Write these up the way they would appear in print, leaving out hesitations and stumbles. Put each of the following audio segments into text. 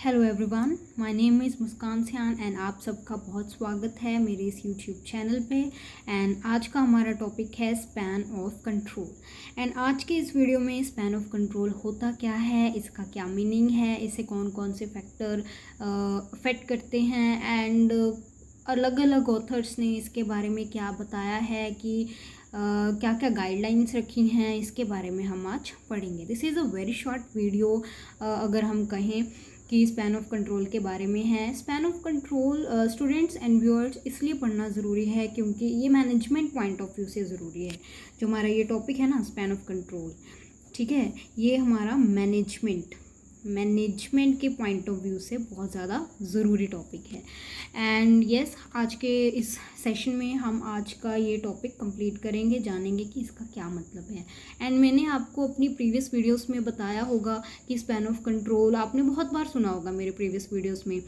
Hello everyone, my name is Muskan Siyan and आप सबका बहुत स्वागत है मेरे इस यूट्यूब चैनल पे। एंड आज का हमारा टॉपिक है स्पैन ऑफ कंट्रोल। एंड आज के इस वीडियो में स्पैन ऑफ कंट्रोल होता क्या है, इसका क्या मीनिंग है, इसे कौन कौन से फैक्टर अफेक्ट करते हैं एंड अलग अलग ऑथर्स ने इसके बारे में क्या बताया है कि क्या क्या गाइडलाइंस रखी हैं, इसके बारे में हम आज पढ़ेंगे। This is a very short video. अगर हम कहें कि स्पैन ऑफ कंट्रोल के बारे में है। Span of control students and viewers इसलिए पढ़ना ज़रूरी है क्योंकि ये मैनेजमेंट पॉइंट ऑफ व्यू से ज़रूरी है। जो हमारा ये टॉपिक है ना, स्पैन ऑफ कंट्रोल, ठीक है, ये हमारा मैनेजमेंट के पॉइंट ऑफ व्यू से बहुत ज़्यादा ज़रूरी टॉपिक है। एंड यस, आज के इस सेशन में हम आज का ये टॉपिक कंप्लीट करेंगे, जानेंगे कि इसका क्या मतलब है। एंड मैंने आपको अपनी प्रीवियस वीडियोस में बताया होगा कि स्पैन ऑफ कंट्रोल आपने बहुत बार सुना होगा मेरे प्रीवियस वीडियोस में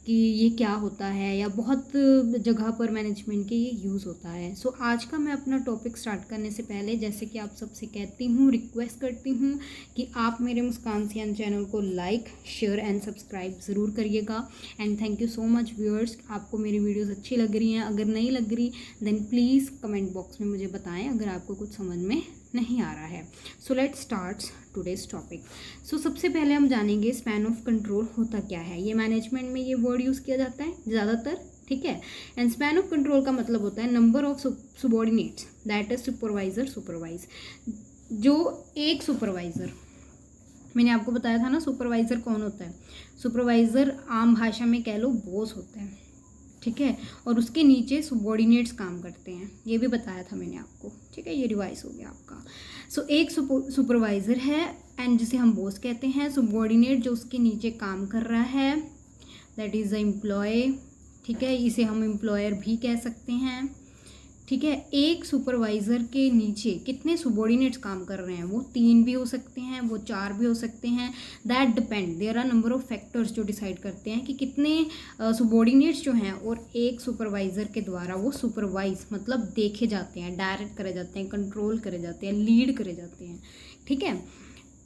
कि ये क्या होता है, या बहुत जगह पर मैनेजमेंट के ये यूज़ होता है। सो आज का मैं अपना टॉपिक स्टार्ट करने से पहले जैसे कि आप सबसे कहती हूँ, रिक्वेस्ट करती हूँ कि आप मेरे मुस्कान सियान चैनल को लाइक, शेयर एंड सब्सक्राइब ज़रूर करिएगा। And thank you so much viewers, आपको मेरी वीडियोस अच्छी लग रही हैं। अगर नहीं लग रही देन प्लीज़ कमेंट बॉक्स में मुझे बताएं अगर आपको कुछ समझ में नहीं आ रहा है। So let's start today's topic. So सबसे पहले हम जानेंगे स्पैन ऑफ कंट्रोल होता क्या है। ये मैनेजमेंट में ये वर्ड यूज़ किया जाता है ज़्यादातर, ठीक है। एंड स्पैन ऑफ कंट्रोल का मतलब होता है number of subordinates that is supervise. जो एक सुपरवाइज़र, मैंने आपको बताया था ना सुपरवाइज़र कौन होता है। सुपरवाइज़र आम भाषा में कह लो बॉस होता है, ठीक है, और उसके नीचे सुबॉर्डिनेट्स काम करते हैं, ये भी बताया था मैंने आपको, ठीक है। ये रिवाइज हो गया आपका। सो एक सुपरवाइज़र है एंड जिसे हम बॉस कहते हैं। सुबॉर्डिनेट जो उसके नीचे काम कर रहा है दैट इज़ अ एम्प्लॉय, ठीक है, इसे हम एम्प्लॉयर भी कह सकते हैं, ठीक है। एक सुपरवाइज़र के नीचे कितने सुबॉर्डिनेट्स काम कर रहे हैं, वो 3 भी हो सकते हैं, वो 4 भी हो सकते हैं। That depend, there are number of factors जो डिसाइड करते हैं कि कितने सुबॉर्डिनेट्स जो हैं और एक सुपरवाइज़र के द्वारा वो सुपरवाइज मतलब देखे जाते हैं, डायरेक्ट करे जाते हैं, कंट्रोल करे जाते हैं, लीड करे जाते हैं, ठीक है।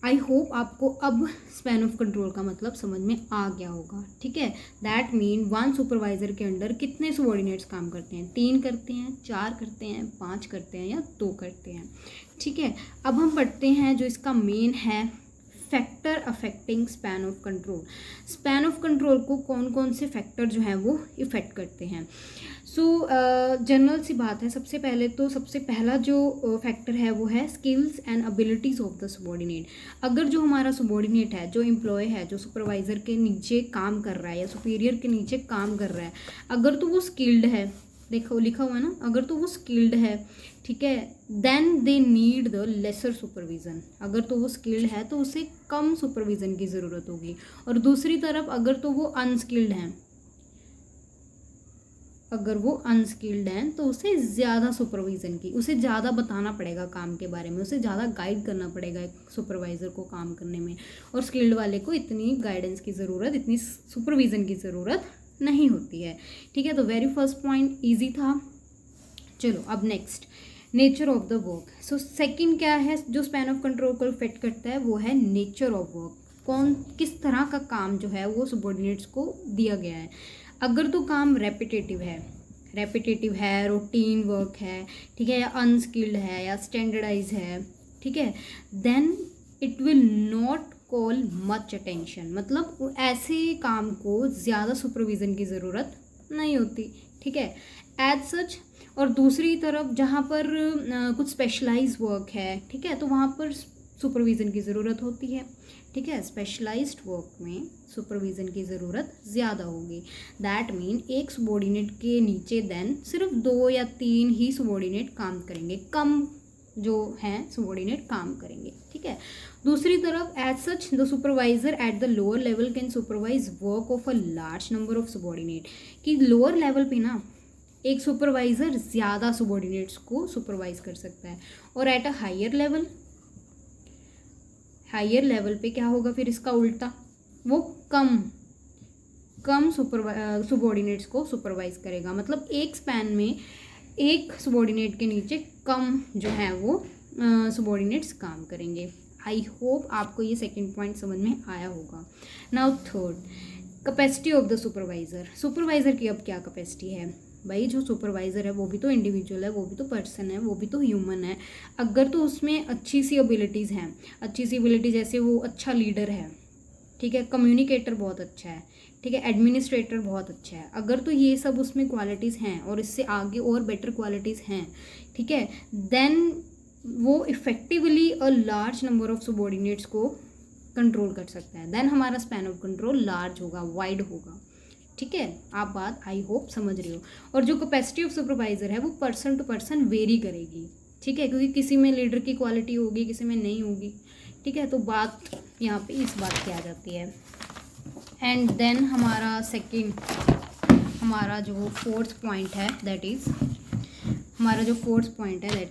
आई होप आपको अब स्पैन ऑफ कंट्रोल का मतलब समझ में आ गया होगा, ठीक है। दैट मीन वन सुपरवाइज़र के अंडर कितने सुबॉर्डिनेट्स काम करते हैं, 3 करते हैं, 4 करते हैं, 5 करते हैं या 2 करते हैं, ठीक है। अब हम पढ़ते हैं जो इसका मेन है factor affecting span of control. Span of control को कौन कौन से फैक्टर जो हैं वो इफ़ेक्ट करते हैं। सो जनरल सी बात है, सबसे पहले तो सबसे पहला जो फैक्टर है वो है skills and abilities of the subordinate. अगर जो हमारा सुबॉर्डिनेट है, जो एम्प्लॉय है, जो सुपरवाइज़र के नीचे काम कर रहा है या सुपीरियर के नीचे काम कर रहा है, अगर तो वो स्किल्ड है, देखो लिखा हुआ है ना, अगर तो वो स्किल्ड है, ठीक है, then they need the lesser supervision. अगर तो वो स्किल्ड है तो उसे कम सुपरविज़न की ज़रूरत होगी। और दूसरी तरफ अगर तो वो अनस्किल्ड हैं, अगर वो अनस्किल्ड हैं तो उसे ज़्यादा सुपरविज़न की, उसे ज़्यादा बताना पड़ेगा काम के बारे में, उसे ज़्यादा गाइड करना पड़ेगा एक सुपरवाइज़र को काम करने में। और स्किल्ड वाले को इतनी गाइडेंस की ज़रूरत, इतनी सुपरविज़न की ज़रूरत नहीं होती है, ठीक है। तो वेरी फर्स्ट पॉइंट ईजी था। चलो अब next, nature of the work. So second क्या है जो स्पैन ऑफ कंट्रोल को इफेक्ट करता है, वो है नेचर ऑफ वर्क। कौन किस तरह का काम जो है वो सुबॉर्डिनेट्स को दिया गया है। अगर तो काम रेपिटेटिव है, रूटीन वर्क है, ठीक है, या अनस्किल्ड है या स्टैंडर्डाइज है, ठीक है, then it will not call much attention. मतलब ऐसे काम को ज़्यादा सुपरविज़न की ज़रूरत नहीं होती, ठीक है, एज सच। और दूसरी तरफ जहाँ पर कुछ स्पेशलाइज्ड वर्क है, ठीक है, तो वहाँ पर सुपरविज़न की ज़रूरत होती है, ठीक है। स्पेशलाइज्ड वर्क में सुपरविज़न की ज़रूरत ज़्यादा होगी। दैट मीन एक सुबॉर्डिनेट के नीचे देन सिर्फ 2 या 3 ही सुबॉर्डिनेट काम करेंगे, कम जो हैं सुबॉर्डिनेट काम करेंगे, ठीक है। दूसरी तरफ as such the supervisor at the lower level can supervise work of a large number of subordinate. कि लोअर लेवल पे ना एक सुपरवाइज़र ज़्यादा सुबॉर्डिनेट्स को सुपरवाइज कर सकता है। और एट अ हायर लेवल पे क्या होगा फिर इसका उल्टा, वो कम सुबॉर्डिनेट्स को सुपरवाइज करेगा। मतलब एक स्पैन में एक सुबॉर्डिनेट के नीचे कम जो है वो सुबॉर्डिनेट्स काम करेंगे। आई होप आपको ये सेकंड पॉइंट समझ में आया होगा। Now third, capacity of the supervisor. Supervisor की अब क्या कैपेसिटी है भाई? जो सुपरवाइज़र है वो भी तो इंडिविजुअल है, वो भी तो पर्सन है, वो भी तो ह्यूमन है। अगर तो उसमें अच्छी सी एबिलिटीज़ हैं, अच्छी सी एबिलिटी जैसे वो अच्छा लीडर है, ठीक है, कम्युनिकेटर बहुत अच्छा है, ठीक है, एडमिनिस्ट्रेटर बहुत अच्छा है, अगर तो ये सब उसमें क्वालिटीज़ हैं और इससे आगे और बेटर क्वालिटीज़ हैं, ठीक है, देन वो effectively a large number of subordinates को कंट्रोल कर सकता है। देन हमारा स्पैन ऑफ कंट्रोल लार्ज होगा, वाइड होगा, ठीक है। आप बात आई होप समझ रहे हो। और जो कैपेसिटी ऑफ सुपरवाइज़र है वो पर्सन टू पर्सन वेरी करेगी, ठीक है, क्योंकि किसी में लीडर की क्वालिटी होगी, किसी में नहीं होगी, ठीक है। तो बात यहाँ पे इस बात की आ जाती है। एंड देन हमारा जो फोर्थ पॉइंट है that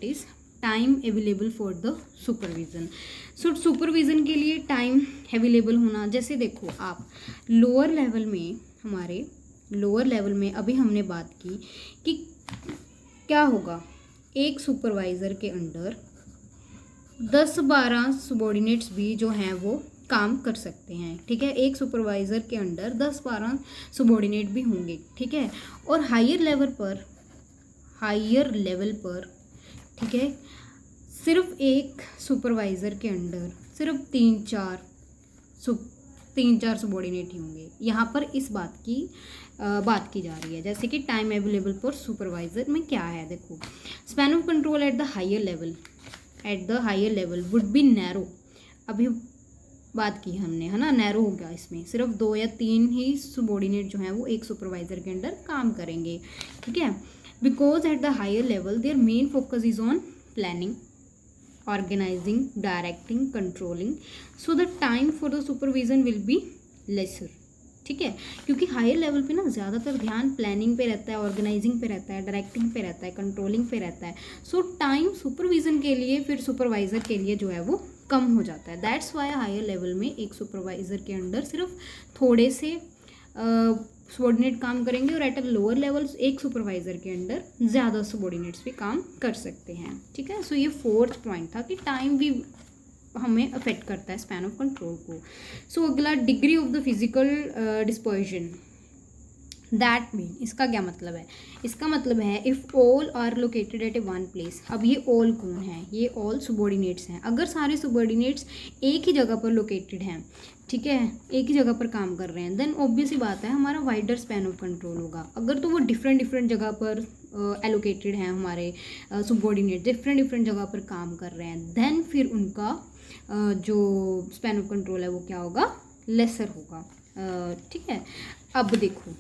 is time available for the supervision. So supervision के लिए टाइम अवेलेबल होना, जैसे देखो आप लोअर लेवल में अभी हमने बात की कि क्या होगा, एक सुपरवाइज़र के अंडर 10-12 सबॉर्डिनेट्स भी जो हैं वो काम कर सकते हैं, ठीक है। एक सुपरवाइज़र के अंडर 10-12 सबॉर्डिनेट भी होंगे, ठीक है। और हायर लेवल पर ठीक है, सिर्फ एक सुपरवाइज़र के अंडर सिर्फ 3-4 सबॉर्डिनेट ही होंगे। यहाँ पर इस बात की जा रही है, जैसे कि टाइम अवेलेबल फॉर सुपरवाइज़र में क्या है, देखो span of control at the higher level would be narrow. अभी बात की हमने, है ना, नैरो हो गया, इसमें सिर्फ 2 या 3 ही सबॉर्डिनेट जो हैं वो एक सुपरवाइज़र के अंडर काम करेंगे, ठीक है। Because at the higher level their main focus is on planning, organizing, directing, controlling, so the time for the supervision will be lesser, ठीक है। क्योंकि हायर लेवल पे ना ज़्यादातर ध्यान प्लानिंग पे रहता है, ऑर्गेनाइजिंग पे रहता है, डायरेक्टिंग पे रहता है, कंट्रोलिंग पे रहता है। सो टाइम सुपरविज़न के लिए फिर सुपरवाइज़र के लिए जो है वो कम हो जाता है। दैट्स वाई हायर लेवल में एक सुपरवाइज़र के अंडर सिर्फ थोड़े से सबॉर्डिनेट काम करेंगे और एट अ लोअर लेवल एक सुपरवाइज़र के अंडर ज़्यादा सबॉर्डिनेट्स भी काम कर सकते हैं, ठीक है। सो ये फोर्थ पॉइंट था कि टाइम भी हमें अफेक्ट करता है स्पैन ऑफ कंट्रोल को। सो अगला, degree of the physical dispersion. That mean, इसका क्या मतलब है? इसका मतलब है if all are located at a one place. अब ये ऑल कौन है? ये ऑल सबॉर्डिनेट्स हैं। अगर सारे सबॉर्डिनेट्स एक ही जगह पर लोकेटेड हैं, ठीक है, एक ही जगह पर काम कर रहे हैं, देन ऑब्वियस ही बात है हमारा वाइडर स्पैन ऑफ कंट्रोल होगा। अगर तो वो डिफरेंट जगह पर एलोकेटेड हैं, हमारे सबॉर्डिनेट डिफरेंट जगह पर काम कर रहे हैं, देन फिर उनका जो स्पैन ऑफ कंट्रोल है वो क्या होगा? लेसर होगा, ठीक है। अब देखो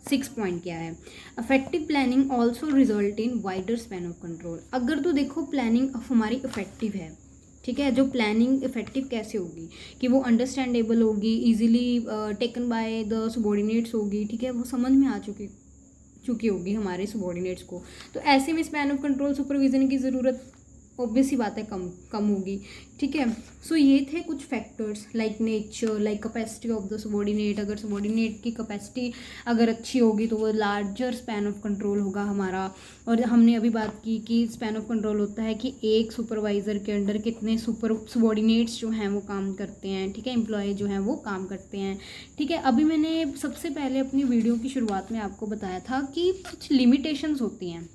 6 पॉइंट क्या है? Affective planning also result in wider span of control. अगर तो देखो प्लानिंग हमारी इफेक्टिव है, ठीक है, जो प्लानिंग इफेक्टिव कैसे होगी कि वो अंडरस्टैंडेबल होगी, easily taken by the subordinates होगी, ठीक है, वो समझ में आ चुकी होगी हमारे सबॉर्डिनेट्स को, तो ऐसे में स्पैन ऑफ कंट्रोल सुपरविजन की ज़रूरत ऑब्वियस ही बात है कम होगी, ठीक है। सो ये थे कुछ factors like nature, like capacity of the subordinate. अगर सबॉर्डिनेट की कैपेसिटी अगर अच्छी होगी तो वो लार्जर स्पैन ऑफ कंट्रोल होगा हमारा। और हमने अभी बात की कि स्पैन ऑफ कंट्रोल होता है कि एक सुपरवाइज़र के अंडर कितने सबॉर्डिनेट्स जो हैं वो काम करते हैं, ठीक है, एम्प्लॉय जो हैं वो काम करते हैं, ठीक है। अभी मैंने सबसे पहले अपनी वीडियो की शुरुआत में आपको बताया था कि कुछ लिमिटेशंस होती हैं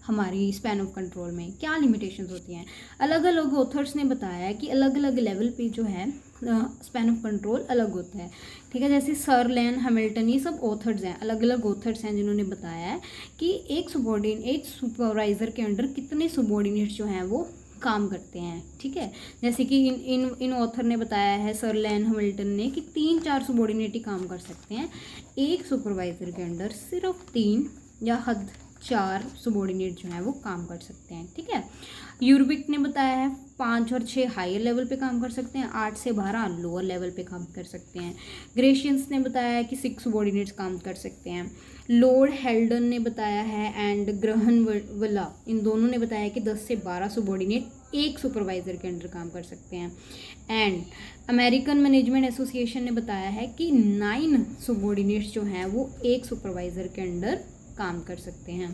हमारी स्पैन ऑफ कंट्रोल में। क्या लिमिटेशंस होती हैं? अलग अलग ऑथर्स ने बताया है कि अलग अलग लेवल पे जो है स्पैन ऑफ कंट्रोल अलग होता है, ठीक है। जैसे सर लैन हैमिल्टन, ये सब ऑथर्स हैं, अलग अलग ऑथर्स हैं जिन्होंने बताया है कि एक सुपरवाइज़र के अंडर कितने सबॉर्डिनेट्स जो हैं वो काम करते हैं, ठीक है। जैसे कि इन ऑथर ने बताया है, सर लैन हैमिल्टन ने, कि 3-4 सबॉर्डिनेट ही काम कर सकते हैं एक सुपरवाइज़र के अंडर, सिर्फ 3 या हद 4 सबॉर्डिनेट जो हैं वो काम कर सकते हैं, ठीक है। यूर्विक ने बताया है 5 और 6 हायर लेवल पे काम कर सकते हैं, 8 से 12 लोअर लेवल पे काम कर सकते हैं। ग्रेशियंस ने बताया है कि 6 सबॉर्डिनेट्स काम कर सकते हैं। लॉर्ड हेल्डन ने बताया है एंड ग्रहणवला, इन दोनों ने बताया कि 10 से 12 सबॉर्डिनेट एक सुपरवाइज़र के अंडर काम कर सकते हैं। एंड अमेरिकन मैनेजमेंट एसोसिएशन ने बताया है कि 9 सबॉर्डिनेट्स जो हैं वो एक सुपरवाइज़र के अंडर काम कर सकते हैं,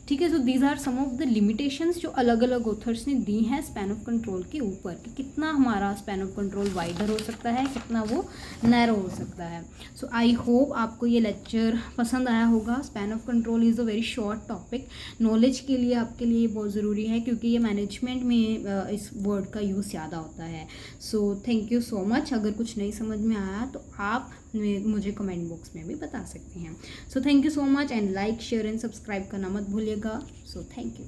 ठीक है। So these are some of the limitations जो अलग अलग ऑथर्स ने दी हैं स्पैन ऑफ कंट्रोल के ऊपर, कि कितना हमारा स्पैन ऑफ कंट्रोल वाइडर हो सकता है, कितना वो नैरो हो सकता है। सो आई होप आपको ये लेक्चर पसंद आया होगा। Span of control is a very short topic, knowledge के लिए आपके लिए बहुत ज़रूरी है, क्योंकि ये मैनेजमेंट में इस वर्ड का यूज़ ज़्यादा होता है। So thank you so much. अगर कुछ नहीं समझ में आया तो आप मुझे कमेंट बॉक्स में भी बता सकते हैं। So thank you so much, and like share and subscribe करना मत भूलिएगा। So thank you.